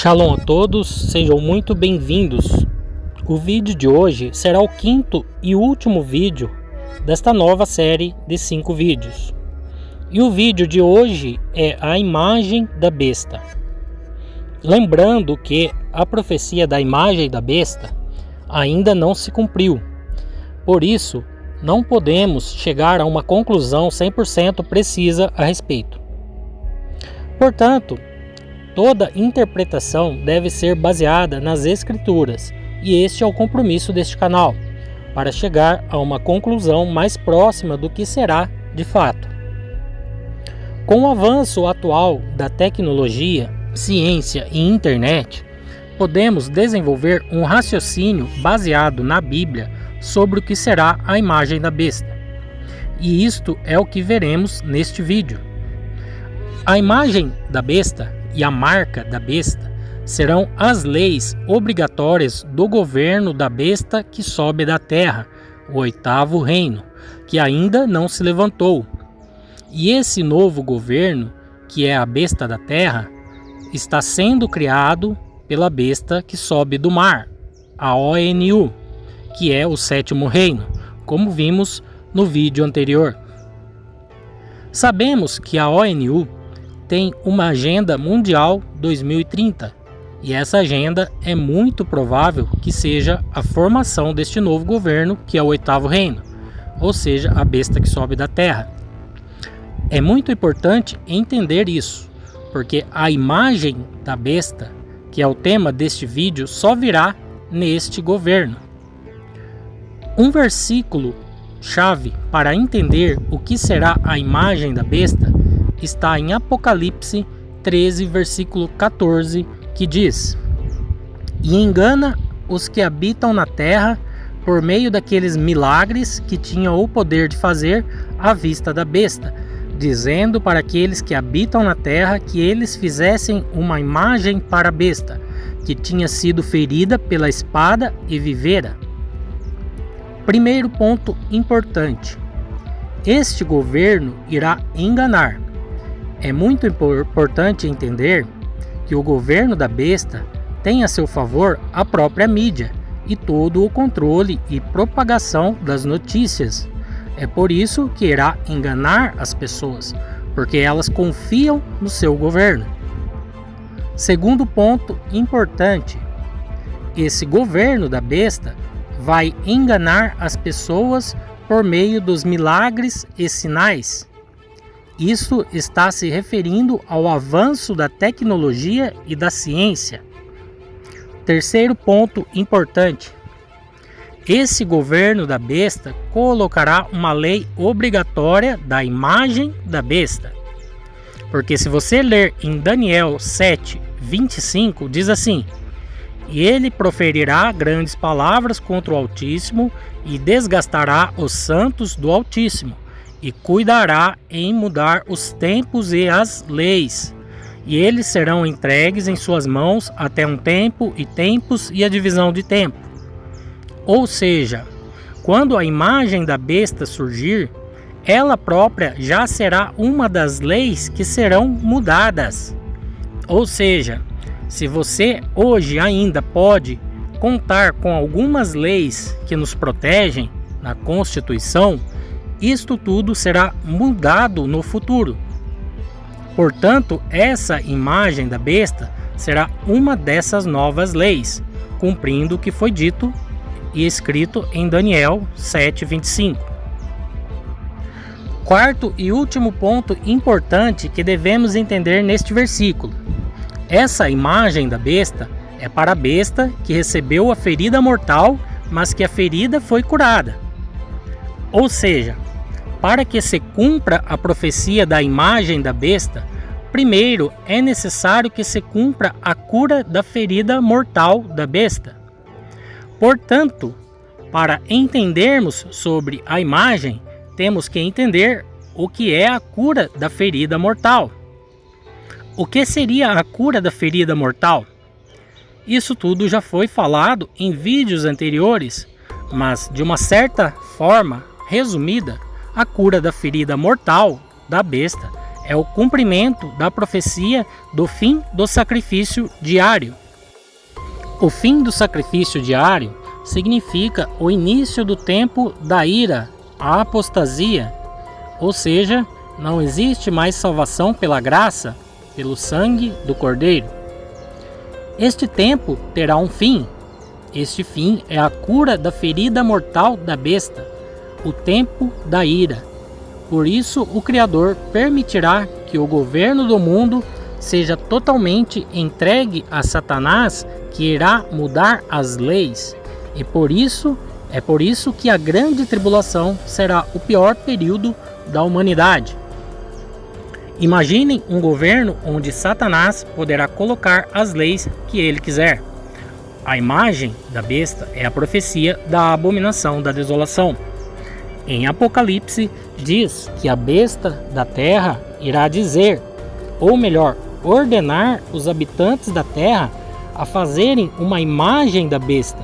Shalom a todos, sejam muito bem-vindos. O vídeo de hoje será o quinto e último vídeo desta nova série de 5 vídeos. E o vídeo de hoje é a imagem da besta. Lembrando que a profecia da imagem da besta ainda não se cumpriu. Por isso, não podemos chegar a uma conclusão 100% precisa a respeito. Portanto, toda interpretação deve ser baseada nas Escrituras, e este é o compromisso deste canal, para chegar a uma conclusão mais próxima do que será de fato. Com o avanço atual da tecnologia, ciência e internet, podemos desenvolver um raciocínio baseado na Bíblia sobre o que será a imagem da besta. E isto é o que veremos neste vídeo. A imagem da besta e a marca da besta serão as leis obrigatórias do governo da besta que sobe da terra, o 8º reino, que ainda não se levantou. E esse novo governo, que é a besta da terra, está sendo criado pela besta que sobe do mar, a ONU, que é o 7º reino, como vimos no vídeo anterior. Sabemos que a ONU tem uma agenda mundial 2030, e essa agenda é muito provável que seja a formação deste novo governo, que é o 8º reino, ou seja, a besta que sobe da terra. É muito importante entender isso, porque a imagem da besta, que é o tema deste vídeo, só virá neste governo. Um versículo chave para entender o que será a imagem da besta está em Apocalipse 13, versículo 14, que diz: "E engana os que habitam na terra por meio daqueles milagres que tinham o poder de fazer à vista da besta, dizendo para aqueles que habitam na terra que eles fizessem uma imagem para a besta, que tinha sido ferida pela espada e vivera." Primeiro ponto importante: este governo irá enganar. É muito importante entender que o governo da besta tem a seu favor a própria mídia e todo o controle e propagação das notícias. É por isso que irá enganar as pessoas, porque elas confiam no seu governo. Segundo ponto importante: esse governo da besta vai enganar as pessoas por meio dos milagres e sinais. Isso está se referindo ao avanço da tecnologia e da ciência. Terceiro ponto importante: esse governo da besta colocará uma lei obrigatória da imagem da besta. Porque se você ler em Daniel 7, 25, diz assim: "E ele proferirá grandes palavras contra o Altíssimo e desgastará os santos do Altíssimo, e cuidará em mudar os tempos e as leis. E eles serão entregues em suas mãos até um tempo e tempos e a divisão de tempo." Ou seja, quando a imagem da besta surgir, ela própria já será uma das leis que serão mudadas. Ou seja, se você hoje ainda pode contar com algumas leis que nos protegem na Constituição, isto tudo será mudado no futuro. Portanto, essa imagem da besta será uma dessas novas leis, cumprindo o que foi dito e escrito em Daniel 7:25. Quarto e último ponto importante que devemos entender neste versículo: essa imagem da besta é para a besta que recebeu a ferida mortal, mas que a ferida foi curada. Ou seja, para que se cumpra a profecia da imagem da besta, primeiro é necessário que se cumpra a cura da ferida mortal da besta. Portanto, para entendermos sobre a imagem, temos que entender o que é a cura da ferida mortal. O que seria a cura da ferida mortal? Isso tudo já foi falado em vídeos anteriores, mas de uma certa forma resumida, a cura da ferida mortal da besta é o cumprimento da profecia do fim do sacrifício diário. O fim do sacrifício diário significa o início do tempo da ira, a apostasia, ou seja, não existe mais salvação pela graça, pelo sangue do Cordeiro. Este tempo terá um fim. Este fim é a cura da ferida mortal da besta, o tempo da ira. Por isso, o Criador permitirá que o governo do mundo seja totalmente entregue a Satanás, que irá mudar as leis. E por isso que a grande tribulação será o pior período da humanidade. Imaginem um governo onde Satanás poderá colocar as leis que ele quiser. A imagem da besta é a profecia da abominação da desolação. Em Apocalipse diz que a besta da terra irá dizer, ou melhor, ordenar os habitantes da terra a fazerem uma imagem da besta.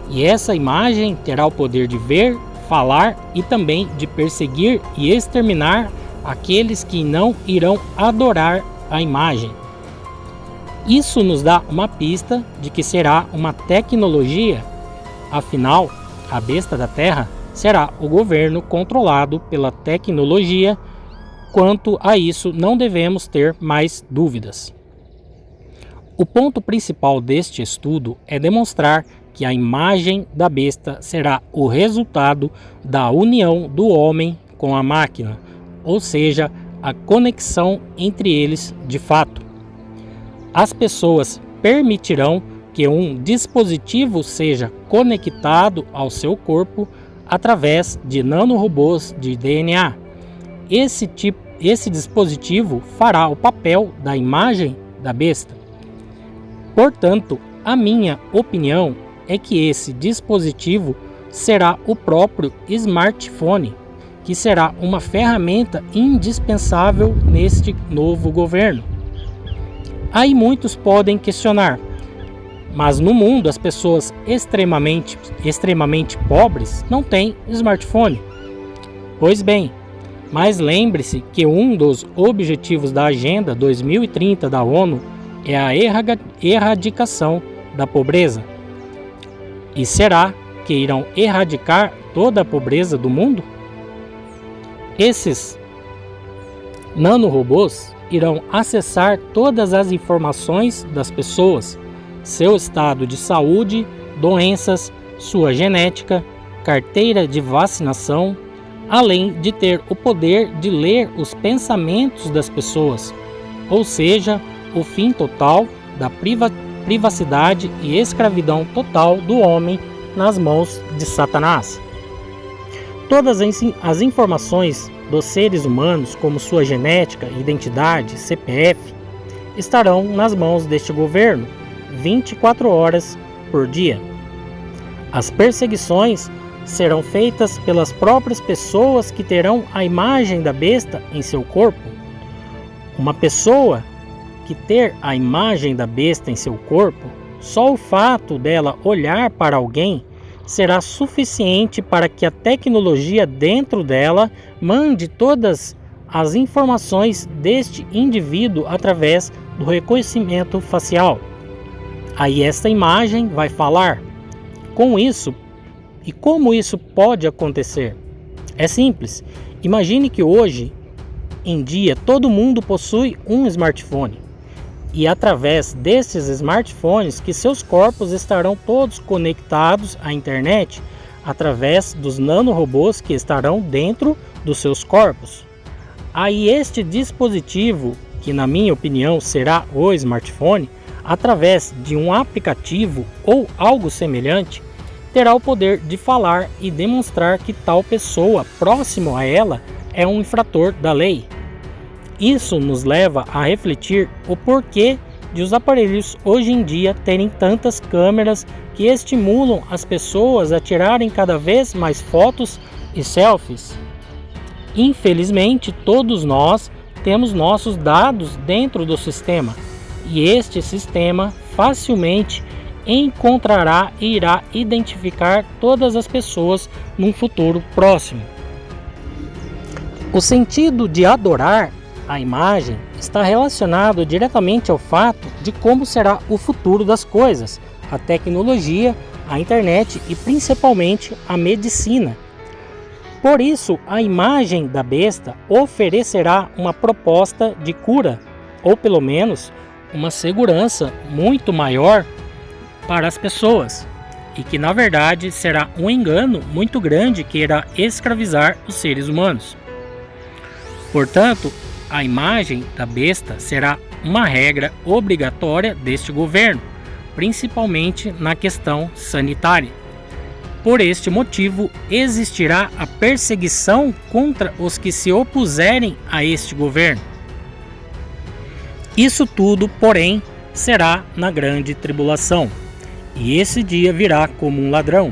E essa imagem terá o poder de ver, falar e também de perseguir e exterminar aqueles que não irão adorar a imagem. Isso nos dá uma pista de que será uma tecnologia. Afinal, a besta da terra será o governo controlado pela tecnologia. Quanto a isso, não devemos ter mais dúvidas. O ponto principal deste estudo é demonstrar que a imagem da besta será o resultado da união do homem com a máquina, ou seja, a conexão entre eles de fato. As pessoas permitirão que um dispositivo seja conectado ao seu corpo através de nanorobôs de DNA. Esse dispositivo fará o papel da imagem da besta. Portanto, a minha opinião é que esse dispositivo será o próprio smartphone, que será uma ferramenta indispensável neste novo governo. Aí muitos podem questionar, mas no mundo as pessoas extremamente pobres não têm smartphone. Pois bem, mas lembre-se que um dos objetivos da Agenda 2030 da ONU é a erradicação da pobreza. E será que irão erradicar toda a pobreza do mundo? Esses nanorobôs irão acessar todas as informações das pessoas, seu estado de saúde, doenças, sua genética, carteira de vacinação, além de ter o poder de ler os pensamentos das pessoas, ou seja, o fim total da privacidade e escravidão total do homem nas mãos de Satanás. Todas as informações dos seres humanos, como sua genética, identidade, CPF, estarão nas mãos deste governo 24 horas por dia. As perseguições serão feitas pelas próprias pessoas que terão a imagem da besta em seu corpo. Uma pessoa que ter a imagem da besta em seu corpo, só o fato dela olhar para alguém será suficiente para que a tecnologia dentro dela mande todas as informações deste indivíduo através do reconhecimento facial. Aí esta imagem vai falar. Com isso, e como isso pode acontecer? É simples. Imagine que hoje em dia todo mundo possui um smartphone. E através desses smartphones que seus corpos estarão todos conectados à internet através dos nanorobôs que estarão dentro dos seus corpos. Aí este dispositivo, que na minha opinião será o smartphone, através de um aplicativo ou algo semelhante, terá o poder de falar e demonstrar que tal pessoa próximo a ela é um infrator da lei. Isso nos leva a refletir o porquê de os aparelhos hoje em dia terem tantas câmeras que estimulam as pessoas a tirarem cada vez mais fotos e selfies. Infelizmente, todos nós temos nossos dados dentro do sistema, e este sistema facilmente encontrará e irá identificar todas as pessoas num futuro próximo. O sentido de adorar A imagem está relacionada diretamente ao fato de como será o futuro das coisas, a tecnologia, a internet e principalmente a medicina. Por isso, a imagem da besta oferecerá uma proposta de cura, ou pelo menos uma segurança muito maior para as pessoas, e que na verdade será um engano muito grande que irá escravizar os seres humanos. Portanto, a imagem da besta será uma regra obrigatória deste governo, principalmente na questão sanitária. Por este motivo, existirá a perseguição contra os que se opuserem a este governo. Isso tudo, porém, será na grande tribulação, e esse dia virá como um ladrão,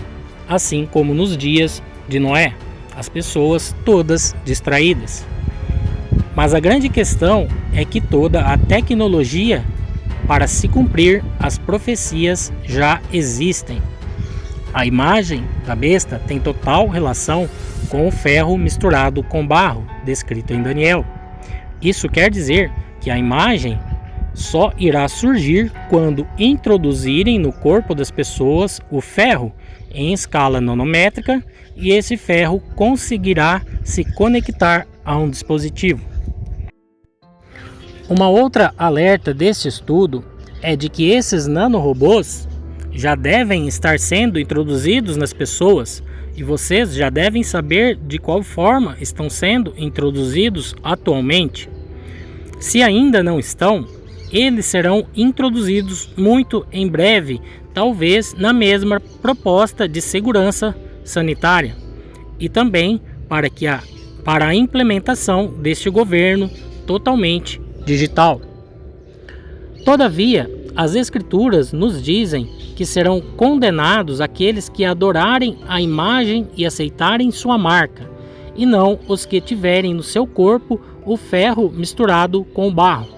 assim como nos dias de Noé, as pessoas todas distraídas. Mas a grande questão é que toda a tecnologia para se cumprir as profecias já existem. A imagem da besta tem total relação com o ferro misturado com barro, descrito em Daniel. Isso quer dizer que a imagem só irá surgir quando introduzirem no corpo das pessoas o ferro em escala nanométrica e esse ferro conseguirá se conectar a um dispositivo. Uma outra alerta deste estudo é de que esses nanorobôs já devem estar sendo introduzidos nas pessoas e vocês já devem saber de qual forma estão sendo introduzidos atualmente. Se ainda não estão, eles serão introduzidos muito em breve, talvez na mesma proposta de segurança sanitária e também para a implementação deste governo totalmente digital. Todavia, as Escrituras nos dizem que serão condenados aqueles que adorarem a imagem e aceitarem sua marca, e não os que tiverem no seu corpo o ferro misturado com o barro.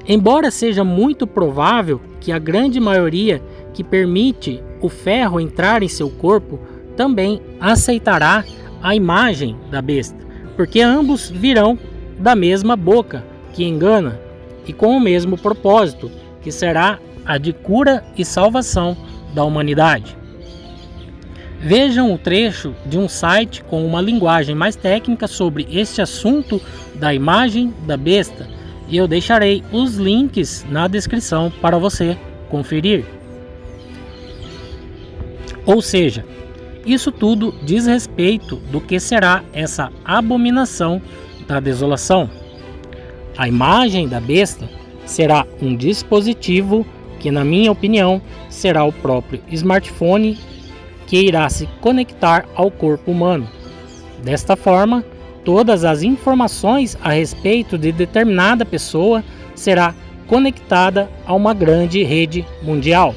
Embora seja muito provável que a grande maioria que permite o ferro entrar em seu corpo também aceitará a imagem da besta, porque ambos virão da mesma boca que engana e com o mesmo propósito, que será a de cura e salvação da humanidade. Vejam o trecho de um site com uma linguagem mais técnica sobre este assunto da imagem da besta, e eu deixarei os links na descrição para você conferir. Ou seja, isso tudo diz respeito do que será essa abominação da desolação. A imagem da besta será um dispositivo que, na minha opinião, será o próprio smartphone que irá se conectar ao corpo humano. Desta forma, todas as informações a respeito de determinada pessoa será conectada a uma grande rede mundial.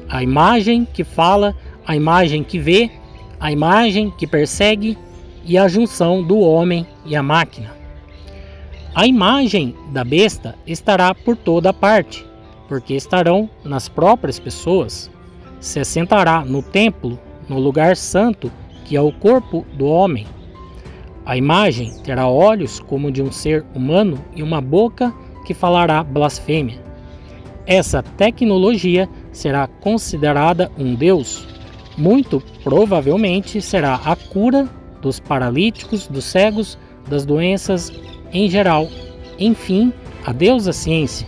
A imagem que fala, a imagem que vê, a imagem que persegue e a junção do homem e a máquina. A imagem da besta estará por toda parte, porque estarão nas próprias pessoas. Se assentará no templo, no lugar santo, que é o corpo do homem. A imagem terá olhos como de um ser humano e uma boca que falará blasfêmia. Essa tecnologia será considerada um deus. Muito provavelmente será a cura dos paralíticos, dos cegos, das doenças em geral. Enfim, adeus à ciência.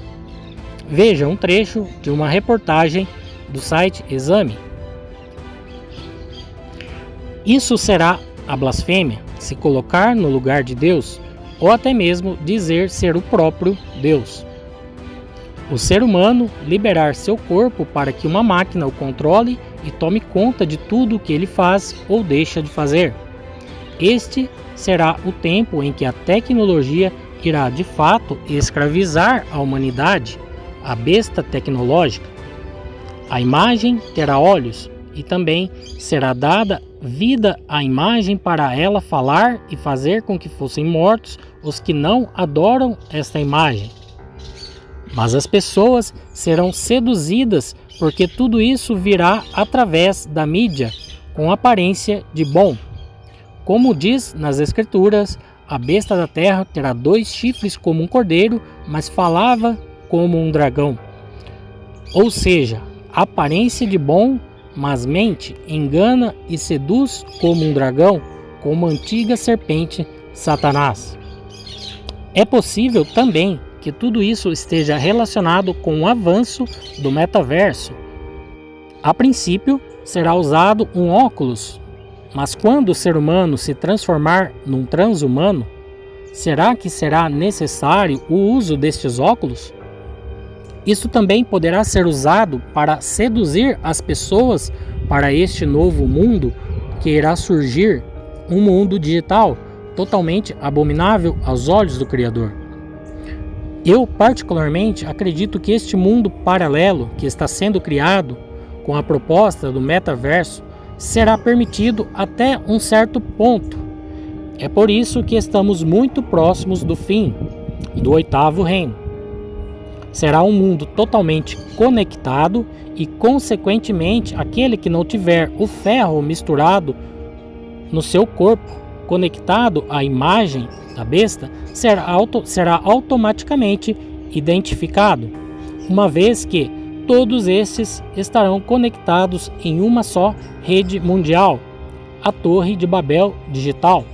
Veja um trecho de uma reportagem do site Exame. Isso será a blasfêmia, se colocar no lugar de Deus, ou até mesmo dizer ser o próprio Deus. O ser humano liberar seu corpo para que uma máquina o controle e tome conta de tudo o que ele faz ou deixa de fazer. Este será o tempo em que a tecnologia irá de fato escravizar a humanidade, a besta tecnológica. A imagem terá olhos e também será dada vida à imagem para ela falar e fazer com que fossem mortos os que não adoram esta imagem. Mas as pessoas serão seduzidas porque tudo isso virá através da mídia com aparência de bom. Como diz nas Escrituras, a besta da terra terá 2 chifres como um cordeiro, mas falava como um dragão. Ou seja, aparência de bom, mas mente, engana e seduz como um dragão, como a antiga serpente Satanás. É possível também que tudo isso esteja relacionado com o avanço do metaverso. A princípio, será usado um óculos, mas quando o ser humano se transformar num transhumano, será que será necessário o uso destes óculos? Isso também poderá ser usado para seduzir as pessoas para este novo mundo que irá surgir, um mundo digital totalmente abominável aos olhos do Criador. Eu particularmente acredito que este mundo paralelo que está sendo criado com a proposta do metaverso será permitido até um certo ponto. É por isso que estamos muito próximos do fim do 8º reino. Será um mundo totalmente conectado e, consequentemente, aquele que não tiver o ferro misturado no seu corpo, conectado à imagem da besta, será automaticamente identificado, uma vez que todos estes estarão conectados em uma só rede mundial, a Torre de Babel digital.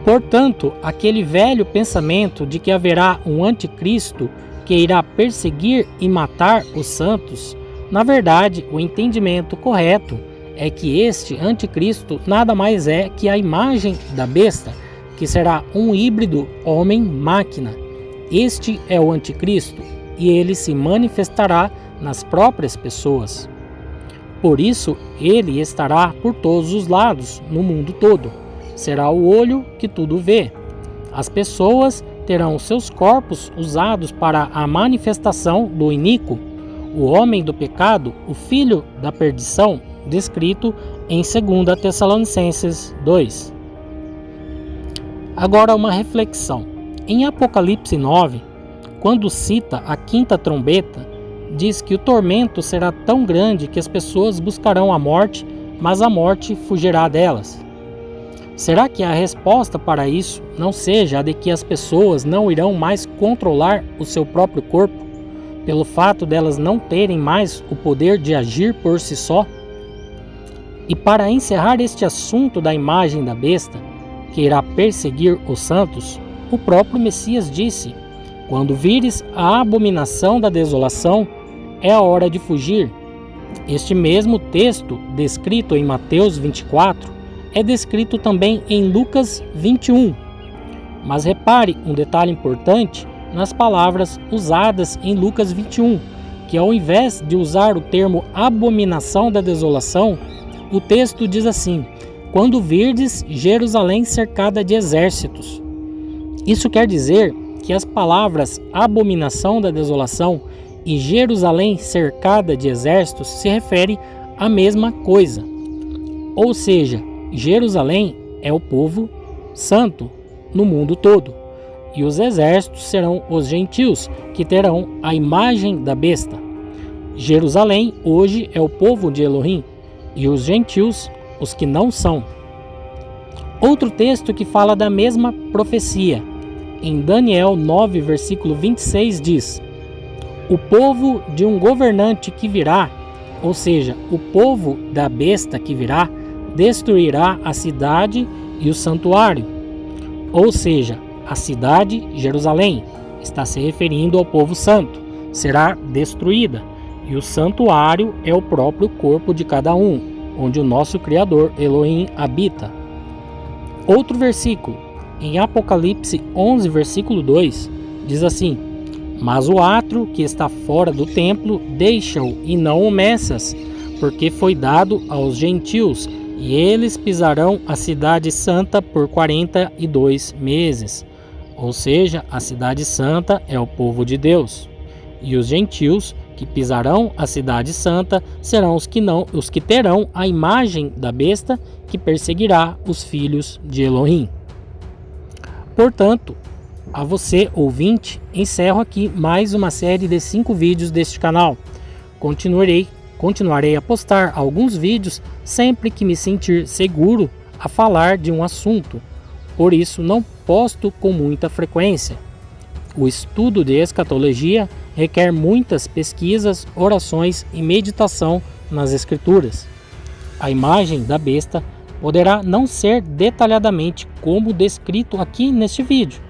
Portanto, aquele velho pensamento de que haverá um anticristo que irá perseguir e matar os santos, na verdade, o entendimento correto é que este anticristo nada mais é que a imagem da besta, que será um híbrido homem-máquina. Este é o anticristo e ele se manifestará nas próprias pessoas. Por isso, ele estará por todos os lados, no mundo todo. Será o olho que tudo vê. As pessoas terão seus corpos usados para a manifestação do iníquo, o homem do pecado, o filho da perdição, descrito em 2 Tessalonicenses 2. Agora uma reflexão. Em Apocalipse 9, quando cita a 5ª trombeta, diz que o tormento será tão grande que as pessoas buscarão a morte, mas a morte fugirá delas. Será que a resposta para isso não seja a de que as pessoas não irão mais controlar o seu próprio corpo, pelo fato delas não terem mais o poder de agir por si só? E para encerrar este assunto da imagem da besta, que irá perseguir os santos, o próprio Messias disse: quando vires a abominação da desolação, é a hora de fugir. Este mesmo texto, descrito em Mateus 24, é descrito também em Lucas 21. Mas repare um detalhe importante nas palavras usadas em Lucas 21, que ao invés de usar o termo abominação da desolação, o texto diz assim: quando virdes Jerusalém cercada de exércitos. Isso quer dizer que as palavras abominação da desolação e Jerusalém cercada de exércitos se referem à mesma coisa. Ou seja, Jerusalém é o povo santo no mundo todo, e os exércitos serão os gentios, que terão a imagem da besta. Jerusalém hoje é o povo de Elohim, e os gentios, os que não são. Outro texto que fala da mesma profecia, em Daniel 9, versículo 26, diz: o povo de um governante que virá, ou seja, o povo da besta que virá, destruirá a cidade e o santuário. Ou seja, a cidade, Jerusalém, está se referindo ao povo santo, será destruída. E o santuário é o próprio corpo de cada um, onde o nosso Criador, Elohim, habita. Outro versículo, em Apocalipse 11, versículo 2, diz assim: mas o átrio que está fora do templo, deixa-o e não o meças, porque foi dado aos gentios, e eles pisarão a cidade santa por 42 meses. Ou seja, a cidade santa é o povo de Deus. E os gentios que pisarão a cidade santa serão os que terão a imagem da besta que perseguirá os filhos de Elohim. Portanto, a você, ouvinte, encerro aqui mais uma série de 5 vídeos deste canal. Continuarei a postar alguns vídeos sempre que me sentir seguro a falar de um assunto. por isso não posto com muita frequência. O estudo de escatologia requer muitas pesquisas, orações e meditação nas Escrituras. A imagem da besta poderá não ser detalhadamente como descrito aqui neste vídeo.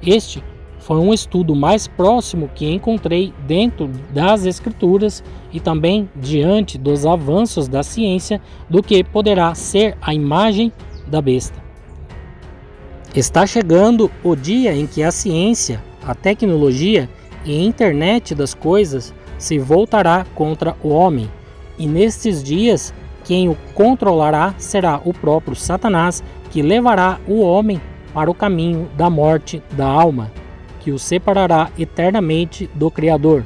Este foi um estudo mais próximo que encontrei dentro das Escrituras e também diante dos avanços da ciência do que poderá ser a imagem da besta. Está chegando o dia em que a ciência, a tecnologia e a internet das coisas se voltará contra o homem, e nestes dias quem o controlará será o próprio Satanás, que levará o homem para o caminho da morte da alma, que o separará eternamente do Criador.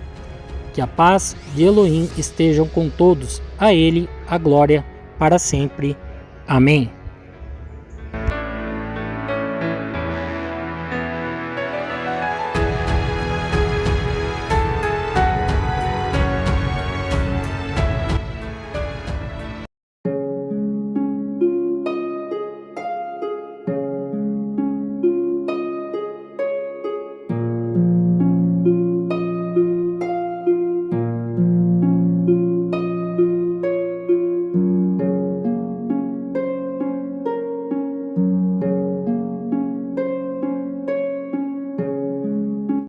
Que a paz de Elohim estejam com todos, a ele a glória para sempre. Amém.